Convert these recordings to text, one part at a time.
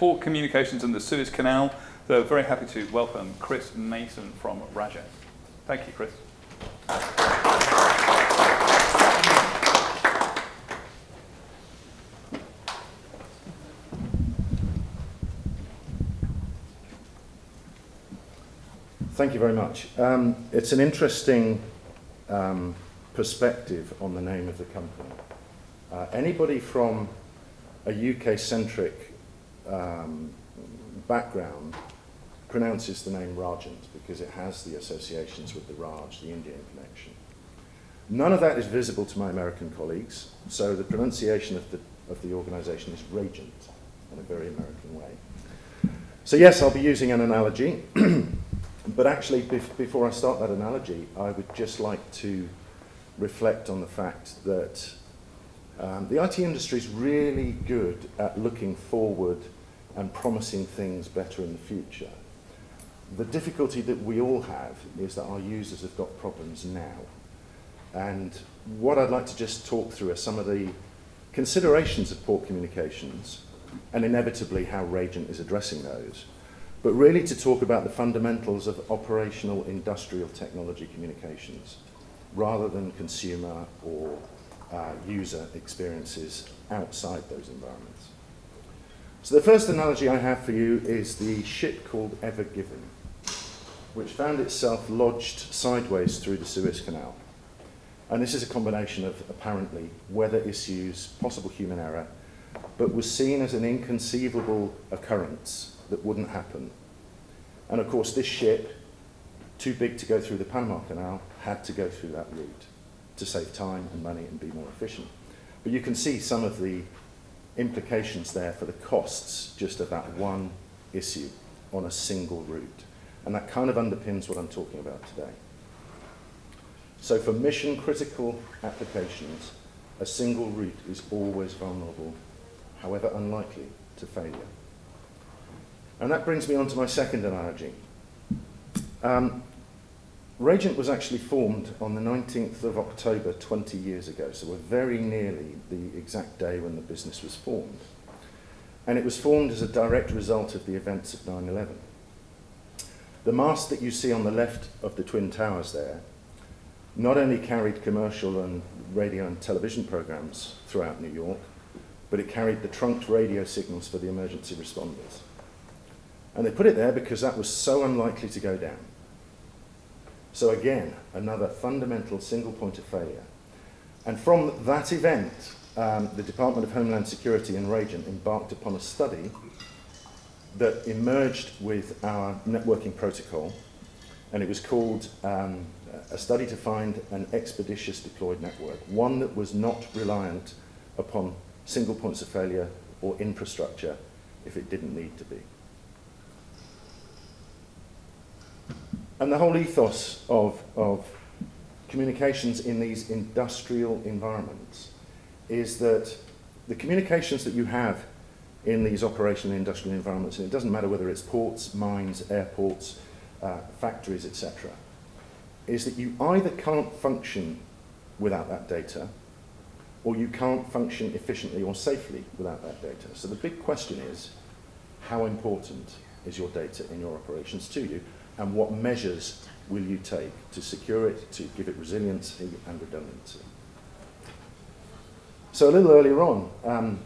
port communications and the Suez Canal. So very happy to welcome Chris Mason from Rajant. Thank you, Chris. Thank you very much. It's an interesting perspective on the name of the company. Anybody from a UK-centric background pronounces the name Rajant because it has the associations with the Raj, the Indian connection. None of that is visible to my American colleagues, so the pronunciation of the organisation is Rajant in a very American way. So yes, I'll be using an analogy. But actually, before I start that analogy, I would just like to reflect on the fact that the IT industry is really good at looking forward and promising things better in the future. The difficulty that we all have is that our users have got problems now. And what I'd like to just talk through are some of the considerations of port communications and inevitably how Rajant is addressing those. But really to talk about the fundamentals of operational industrial technology communications rather than consumer or user experiences outside those environments. So the first analogy I have for you is the ship called Ever Given, which found itself lodged sideways through the Suez Canal. And this is a combination of apparently weather issues, possible human error, but was seen as an inconceivable occurrence that wouldn't happen. And of course this ship, too big to go through the Panama Canal, had to go through that route to save time and money and be more efficient. But you can see some of the implications there for the costs just of that one issue on a single route. And that kind of underpins what I'm talking about today. So for mission critical applications, a single route is always vulnerable, however unlikely, to failure. And that brings me on to my second analogy. Rajant was actually formed on the 19th of October 20 years ago, so we're very nearly the exact day when the business was formed. And it was formed as a direct result of the events of 9/11. The mast that you see on the left of the Twin Towers there not only carried commercial and radio and television programs throughout New York, but it carried the trunked radio signals for the emergency responders. And they put it there because that was so unlikely to go down. So again, another fundamental single point of failure. And from that event, the Department of Homeland Security and Rajant embarked upon a study that emerged with our networking protocol, and it was called a study to find an expeditious deployed network, one that was not reliant upon single points of failure or infrastructure if it didn't need to be. And the whole ethos of communications in these industrial environments is that the communications that you have in these operational industrial environments, and it doesn't matter whether it's ports, mines, airports, factories, etc., is that you either can't function without that data, or you can't function efficiently or safely without that data. So the big question is, how important is your data in your operations to you, and what measures will you take to secure it, to give it resiliency and redundancy? So a little earlier on,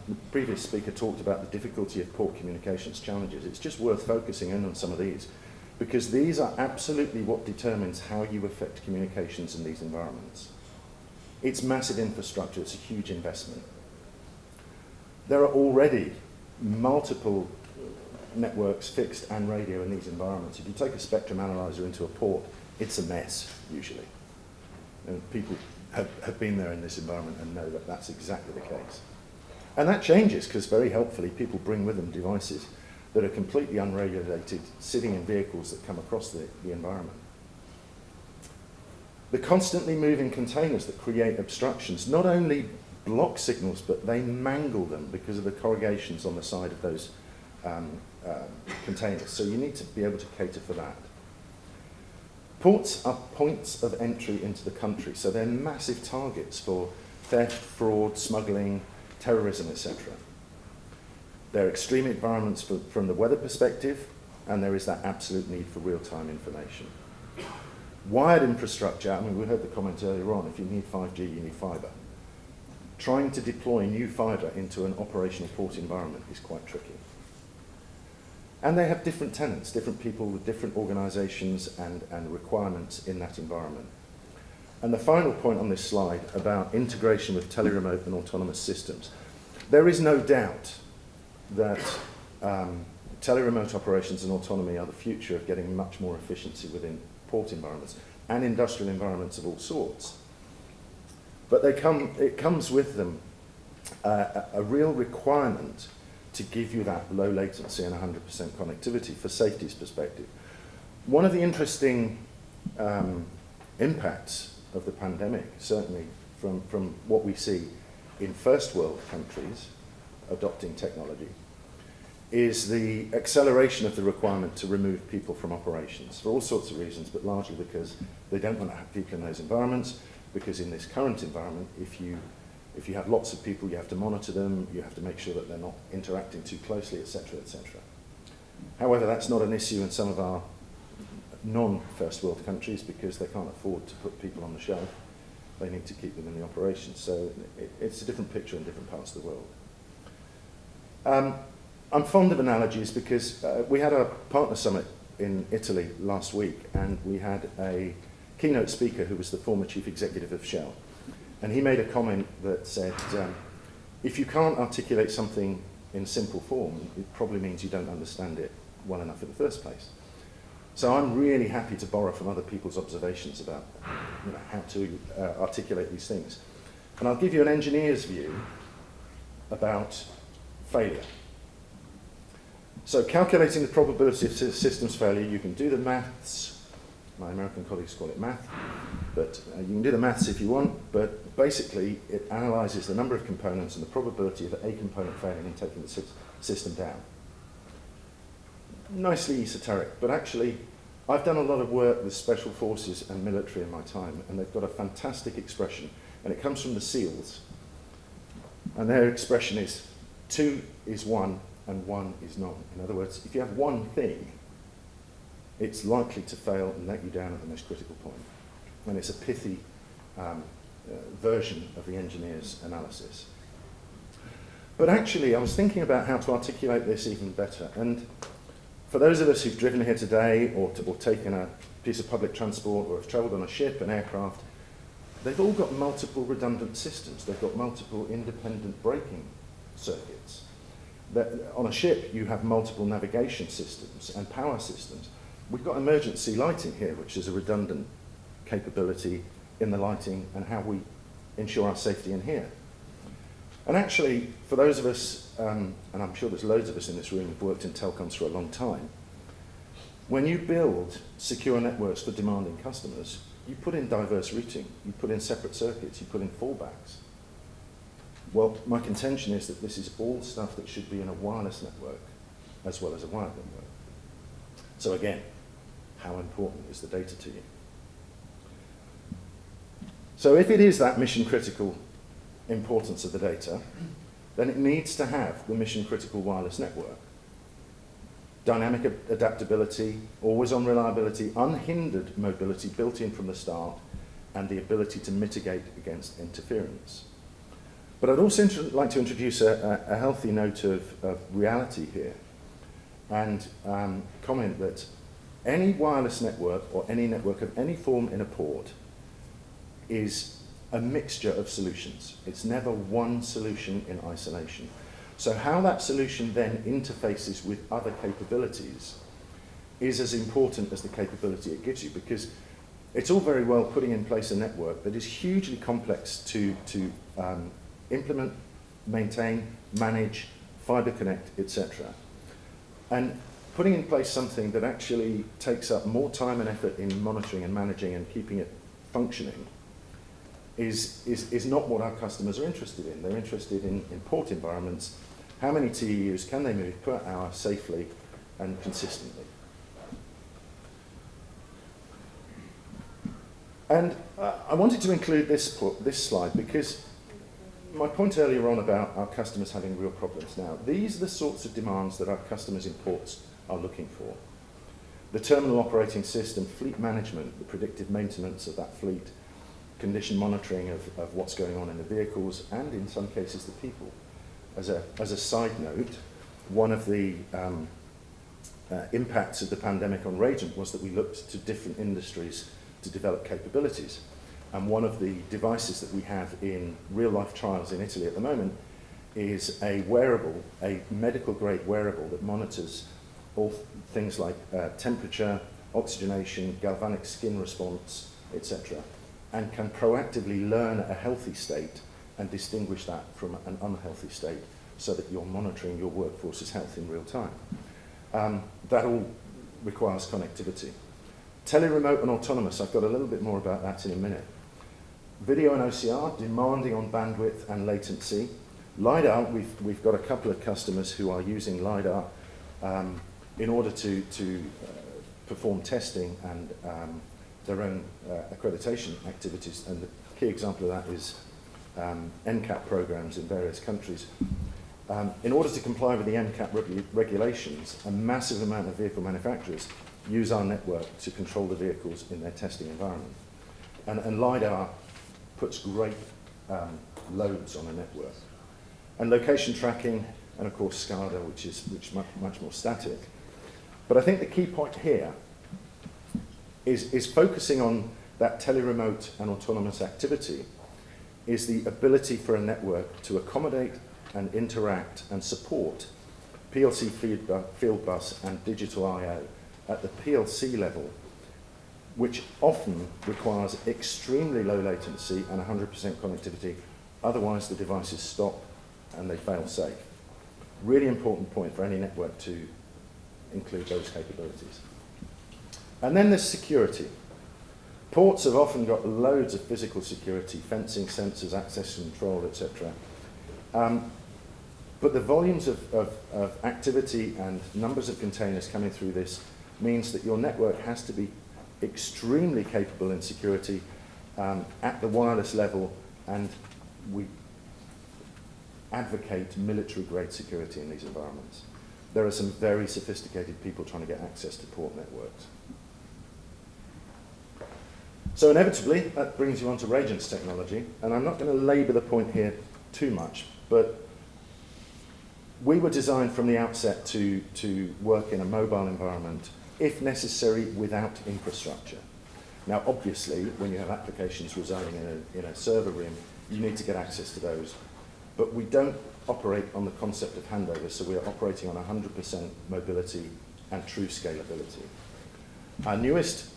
the previous speaker talked about the difficulty of port communications challenges. It's just worth focusing in on some of these, because these are absolutely what determines how you affect communications in these environments. It's massive infrastructure, it's a huge investment. There are already multiple networks, fixed and radio, in these environments. If you take a spectrum analyzer into a port, it's a mess, usually. And people have been there in this environment and know that that's exactly the case. And that changes because, very helpfully, people bring with them devices that are completely unregulated, sitting in vehicles that come across the environment. The constantly moving containers that create obstructions not only block signals, but they mangle them because of the corrugations on the side of those containers. So you need to be able to cater for that. Ports are points of entry into the country, so they're massive targets for theft, fraud, smuggling, terrorism, etc. They're extreme environments from the weather perspective, and there is that absolute need for real-time information. Wired infrastructure, I mean, we heard the comment earlier on, if you need 5G, you need fibre. Trying to deploy new fibre into an operational port environment is quite tricky. And they have different tenants, different people with different organisations and requirements in that environment. And the final point on this slide about integration with teleremote and autonomous systems. There is no doubt that teleremote operations and autonomy are the future of getting much more efficiency within port environments and industrial environments of all sorts. But it comes with them a real requirement to give you that low latency and 100% connectivity for safety's perspective. One of the interesting impacts of the pandemic, certainly from what we see in first world countries adopting technology, is the acceleration of the requirement to remove people from operations for all sorts of reasons, but largely because they don't want to have people in those environments, because in this current environment, if you have lots of people, you have to monitor them, you have to make sure that they're not interacting too closely, etc., etc. However, that's not an issue in some of our non-first world countries because they can't afford to put people on the shelf. They need to keep them in the operation. So it's a different picture in different parts of the world. I'm fond of analogies because we had a partner summit in Italy last week, and we had a keynote speaker who was the former chief executive of Shell. And he made a comment that said, if you can't articulate something in simple form, it probably means you don't understand it well enough in the first place. So I'm really happy to borrow from other people's observations about how to articulate these things. And I'll give you an engineer's view about failure. So calculating the probability of systems failure, you can do the maths. My American colleagues call it math, but you can do the maths if you want, but basically it analyzes the number of components and the probability of a component failing and taking the system down. Nicely esoteric, but actually I've done a lot of work with special forces and military in my time, and they've got a fantastic expression, and it comes from the SEALs. And their expression is 2 is 1 and 1 is none. In other words, if you have one thing, it's likely to fail and let you down at the most critical point. And it's a pithy version of the engineer's analysis. But actually, I was thinking about how to articulate this even better. And for those of us who've driven here today or taken a piece of public transport or have travelled on a ship, an aircraft, they've all got multiple redundant systems. They've got multiple independent braking circuits. On a ship, you have multiple navigation systems and power systems. We've got emergency lighting here, which is a redundant capability in the lighting and how we ensure our safety in here. And actually, for those of us, and I'm sure there's loads of us in this room who've worked in telecoms for a long time, when you build secure networks for demanding customers, you put in diverse routing, you put in separate circuits, you put in fallbacks. Well, my contention is that this is all stuff that should be in a wireless network as well as a wired network. So again, how important is the data to you? So if it is that mission critical importance of the data, then it needs to have the mission critical wireless network. Dynamic adaptability, always on reliability, unhindered mobility built in from the start, and the ability to mitigate against interference. But I'd also like to introduce a healthy note of reality here and comment that any wireless network or any network of any form in a port is a mixture of solutions. It's never one solution in isolation. So how that solution then interfaces with other capabilities is as important as the capability it gives you, because it's all very well putting in place a network that is hugely complex to implement, maintain, manage, fiber connect, etc. And putting in place something that actually takes up more time and effort in monitoring and managing and keeping it functioning is not what our customers are interested in. They're interested in port environments. How many TEUs can they move per hour safely and consistently? And I wanted to include this slide because my point earlier on about our customers having real problems now, these are the sorts of demands that our customers in ports are looking for. The terminal operating system, fleet management, the predictive maintenance of that fleet, condition monitoring of what's going on in the vehicles, and in some cases the people. As a side note, one of the impacts of the pandemic on Rajant was that we looked to different industries to develop capabilities. And one of the devices that we have in real-life trials in Italy at the moment is a wearable, a medical-grade wearable that monitors all things like temperature, oxygenation, galvanic skin response, etc., and can proactively learn a healthy state and distinguish that from an unhealthy state so that you're monitoring your workforce's health in real time. That all requires connectivity. Tele-remote and autonomous, I've got a little bit more about that in a minute. Video and OCR, demanding on bandwidth and latency. LiDAR, we've got a couple of customers who are using LiDAR in order to perform testing and their own accreditation activities. And the key example of that is NCAP programs in various countries. In order to comply with the NCAP regulations, a massive amount of vehicle manufacturers use our network to control the vehicles in their testing environment. And LiDAR puts great loads on a network. And location tracking, and of course SCADA, which is much more static. But I think the key point here is focusing on that tele-remote and autonomous activity is the ability for a network to accommodate and interact and support PLC field bus and digital I/O at the PLC level, which often requires extremely low latency and 100% connectivity. Otherwise, the devices stop and they fail safe. Really important point for any network to include those capabilities. And then there's security. Ports have often got loads of physical security, fencing, sensors, access control, etc. But the volumes of activity and numbers of containers coming through this means that your network has to be extremely capable in security at the wireless level, and we advocate military-grade security in these environments. There are some very sophisticated people trying to get access to port networks. So inevitably, that brings you on to Rajant's technology, and I'm not going to labour the point here too much, but we were designed from the outset to work in a mobile environment, if necessary, without infrastructure. Now, obviously, when you have applications residing in a server room, you need to get access to those. But we don't operate on the concept of handover, so we are operating on 100% mobility and true scalability. Our newest,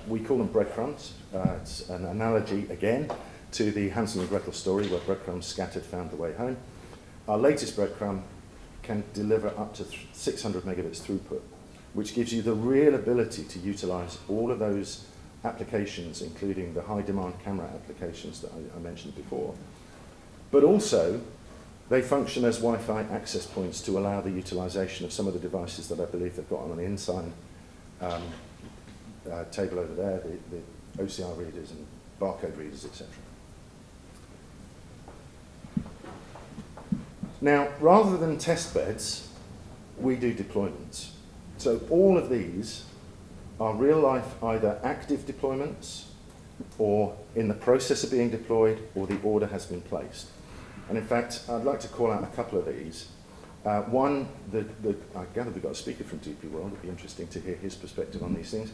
we call them breadcrumbs. It's an analogy, again, to the Hansel and Gretel story, where breadcrumbs scattered found the way home. Our latest breadcrumb can deliver up to 600 megabits throughput, which gives you the real ability to utilize all of those applications, including the high-demand camera applications that I mentioned before. But also, they function as Wi-Fi access points to allow the utilization of some of the devices that I believe they've got on the inside table over there, the OCR readers and barcode readers, etc. Now, rather than test beds, we do deployments. So all of these are real-life either active deployments or in the process of being deployed, or the order has been placed. And in fact, I'd like to call out a couple of these. One, I gather we've got a speaker from DP World. It'd be interesting to hear his perspective on these things.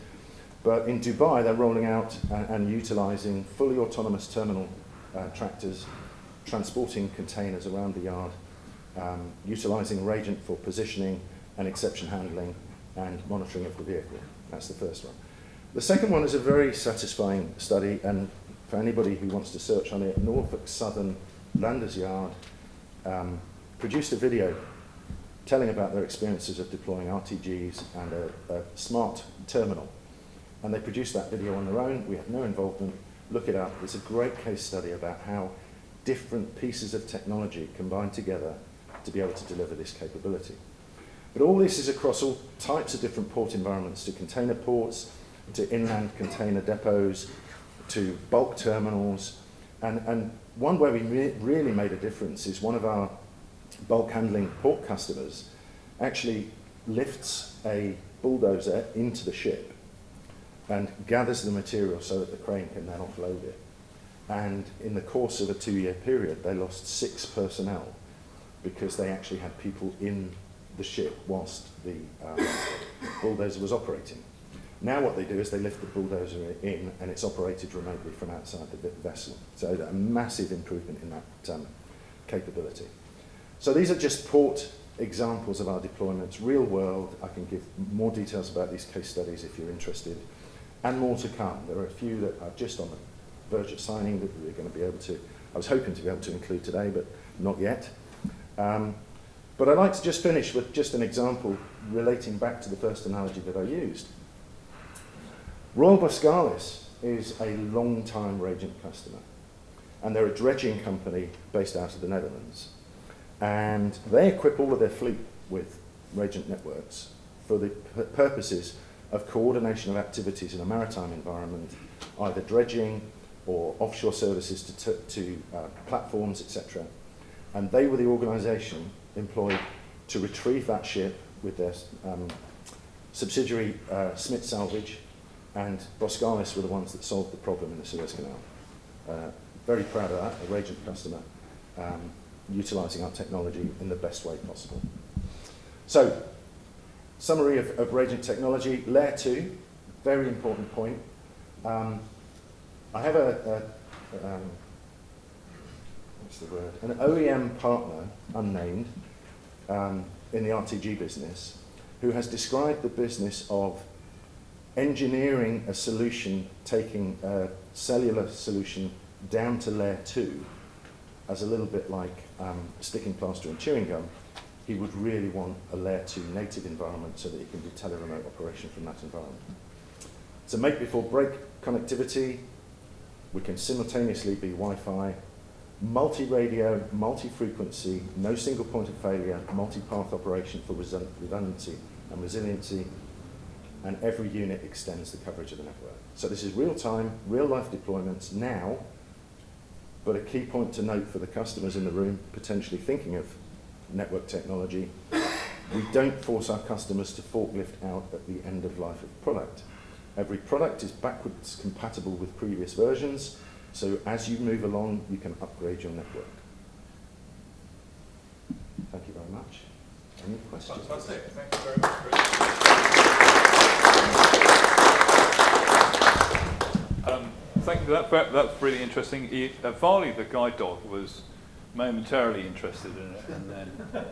But in Dubai, they're rolling out and utilizing fully autonomous terminal tractors, transporting containers around the yard, utilizing Rajant for positioning and exception handling and monitoring of the vehicle. That's the first one. The second one is a very satisfying study, and for anybody who wants to search on it, Norfolk Southern Landers Yard produced a video telling about their experiences of deploying RTGs and a smart terminal. And they produced that video on their own. We have no involvement. Look it up. It's a great case study about how different pieces of technology combine together to be able to deliver this capability. But all this is across all types of different port environments, to container ports, to inland container depots, to bulk terminals, and one where we really made a difference is one of our bulk handling port customers actually lifts a bulldozer into the ship and gathers the material so that the crane can then offload it. And in the course of a 2-year period, they lost 6 personnel because they actually had people in the ship whilst the bulldozer was operating. Now what they do is they lift the bulldozer in and it's operated remotely from outside the vessel. So a massive improvement in that capability. So these are just port examples of our deployments, real world. I can give more details about these case studies if you're interested, and more to come. There are a few that are just on the verge of signing that we're going to be able to, I was hoping to be able to include today, but not yet. But I'd like to just finish with just an example relating back to the first analogy that I used. Royal Boskalis is a long-time Rajant customer, and they're a dredging company based out of the Netherlands. And they equip all of their fleet with Rajant networks for the purposes of coordination of activities in a maritime environment, either dredging or offshore services to platforms, etc. And they were the organisation employed to retrieve that ship with their subsidiary Smith Salvage, and Boskalis were the ones that solved the problem in the Suez Canal. Very proud of that, a Rajant customer, utilising our technology in the best way possible. So, summary of Rajant technology, layer 2, very important point. I have what's the word? An OEM partner, unnamed, in the RTG business, who has described the business of engineering a solution, taking a cellular solution down to layer 2, as a little bit like sticking plaster and chewing gum. He would really want a layer 2 native environment so that he can do tele-remote operation from that environment. So make before break connectivity, we can simultaneously be Wi-Fi, multi-radio, multi-frequency, no single point of failure, multi-path operation for redundancy and resiliency, and every unit extends the coverage of the network. So this is real-time, real-life deployments now, but a key point to note for the customers in the room potentially thinking of network technology, we don't force our customers to forklift out at the end of life of product. Every product is backwards compatible with previous versions, so as you move along, you can upgrade your network. Thank you very much. Any questions? Fantastic. Thank you very much, Chris. Thank you for that. That's really interesting. Varley, the guide dog, was momentarily interested in it,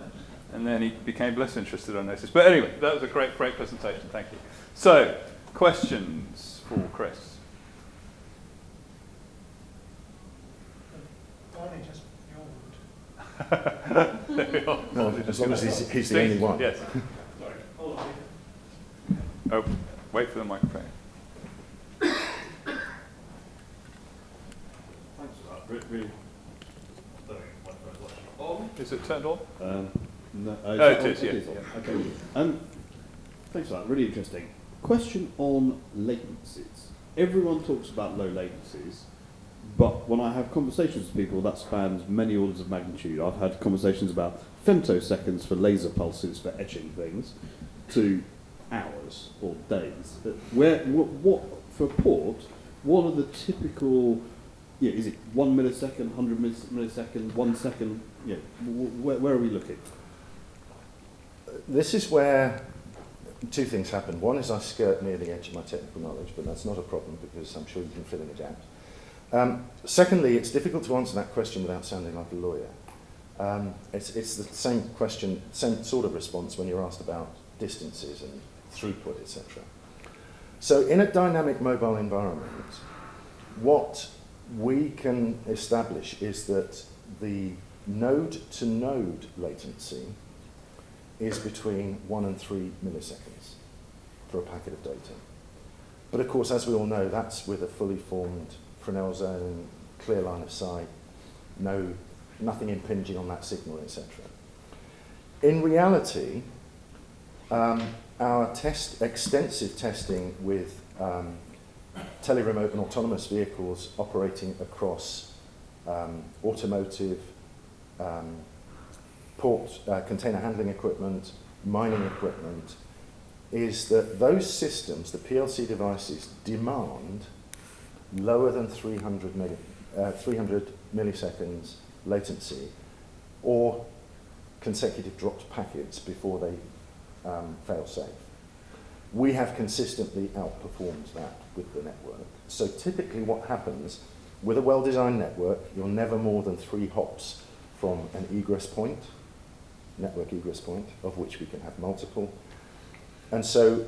and then he became less interested, I noticed. But anyway, that was a great presentation. Thank you. So, questions for Chris? Barney, just your word. There we are. No, as long as he's the only one. Yes. Sorry. Hold on. Oh, wait for the microphone. Thanks for that. Really. Is it turned on? No, it is, yeah. Okay. Thanks for that. Really interesting. Question on latencies. Everyone talks about low latencies, but when I have conversations with people, that spans many orders of magnitude. I've had conversations about femtoseconds for laser pulses for etching things, to hours or days. But what for port? What are the typical? Yeah, is it 1 millisecond, 100 millisecond, 1 second? Yeah, where are we looking? This is where two things happen. One is I skirt near the edge of my technical knowledge, but that's not a problem because I'm sure you can fill in the gaps. Secondly, it's difficult to answer that question without sounding like a lawyer. It's the same question, same sort of response when you're asked about distances and throughput, etc. So in a dynamic mobile environment, what we can establish is that the node-to-node latency is between 1 and 3 milliseconds for a packet of data. But of course, as we all know, that's with a fully formed Fresnel zone, clear line of sight, nothing impinging on that signal, etc. In reality, our extensive testing with tele-remote and autonomous vehicles operating across automotive, port, container handling equipment, mining equipment, is that those systems, the PLC devices, demand lower than 300 milliseconds latency or consecutive dropped packets before they fail safe. We have consistently outperformed that with the network. So typically what happens with a well-designed network, you're never more than 3 hops from an egress point, network egress point, of which we can have multiple. And so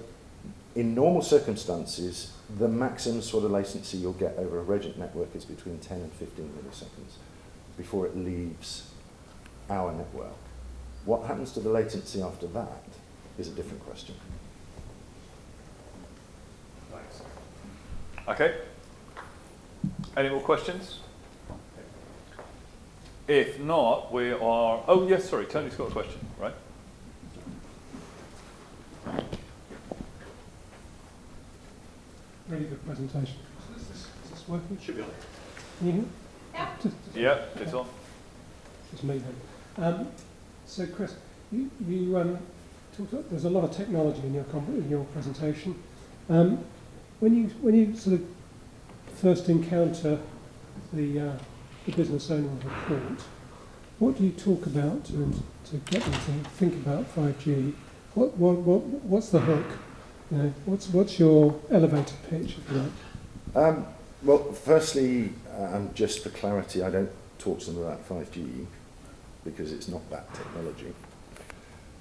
in normal circumstances, the maximum sort of latency you'll get over a Rajant network is between 10 and 15 milliseconds before it leaves our network. What happens to the latency after that is a different question. Thanks. Okay. Any more questions? If not, we are... Oh, yes, sorry, Tony's got a question, right? Really good presentation. Is this working? Should be on. Can you hear me? Yeah, it's on. Just me then. So, Chris, you talked about, there's a lot of technology in your presentation. When you sort of first encounter the business owner of a port, what do you talk about to get them to think about 5G? What's the hook? You know, what's your elevator pitch, if you like? Well, firstly, just for clarity, I don't talk to them about 5G because it's not that technology.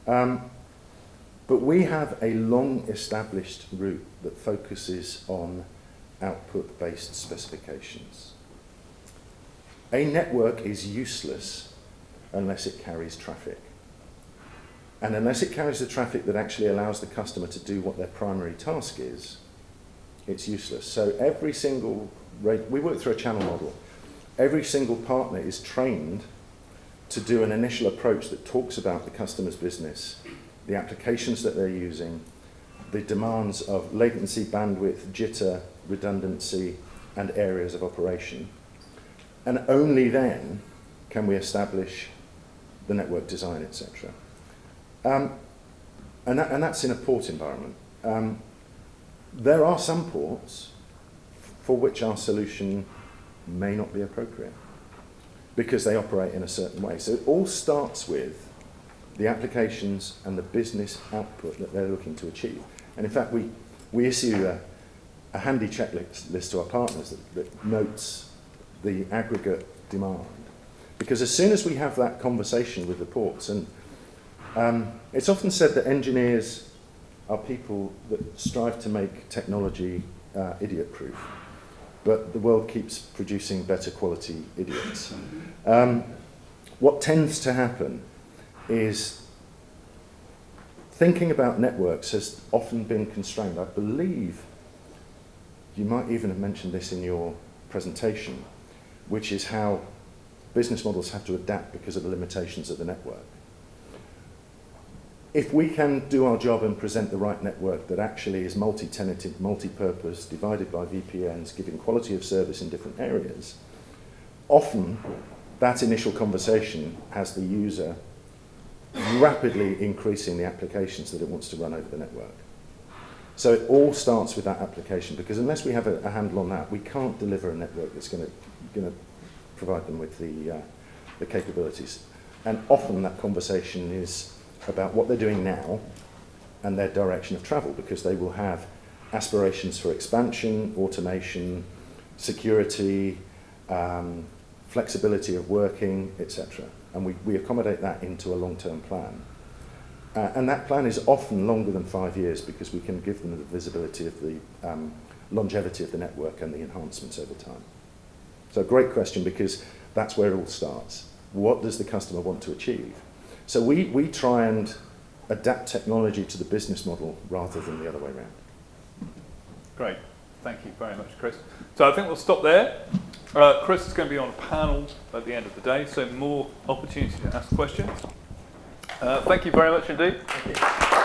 But we have a long-established route that focuses on output-based specifications. A network is useless unless it carries traffic. And unless it carries the traffic that actually allows the customer to do what their primary task is, it's useless. So every single, we work through a channel model. Every single partner is trained to do an initial approach that talks about the customer's business, the applications that they're using, the demands of latency, bandwidth, jitter, redundancy, and areas of operation. And only then can we establish the network design, etc. And that's in a port environment. There are some ports for which our solution may not be appropriate because they operate in a certain way. So it all starts with the applications and the business output that they're looking to achieve. And in fact, we issue a handy checklist to our partners that notes the aggregate demand. Because as soon as we have that conversation with the ports, and it's often said that engineers are people that strive to make technology idiot-proof, but the world keeps producing better quality idiots. What tends to happen is thinking about networks has often been constrained. I believe you might even have mentioned this in your presentation, which is how business models have to adapt because of the limitations of the network. If we can do our job and present the right network that actually is multi-tenanted, multi-purpose, divided by VPNs, giving quality of service in different areas, often that initial conversation has the user rapidly increasing the applications that it wants to run over the network. So it all starts with that application, because unless we have a handle on that, we can't deliver a network that's going to provide them with the capabilities. And often that conversation is about what they're doing now and their direction of travel, because they will have aspirations for expansion, automation, security, flexibility of working, etc. And we accommodate that into a long-term plan. And that plan is often longer than 5 years because we can give them the visibility of the longevity of the network and the enhancements over time. So a great question, because that's where it all starts. What does the customer want to achieve? So we try and adapt technology to the business model rather than the other way around. Great. Thank you very much, Chris. So I think we'll stop there. Chris is going to be on a panel at the end of the day, so more opportunity to ask questions. Thank you very much indeed. Thank you.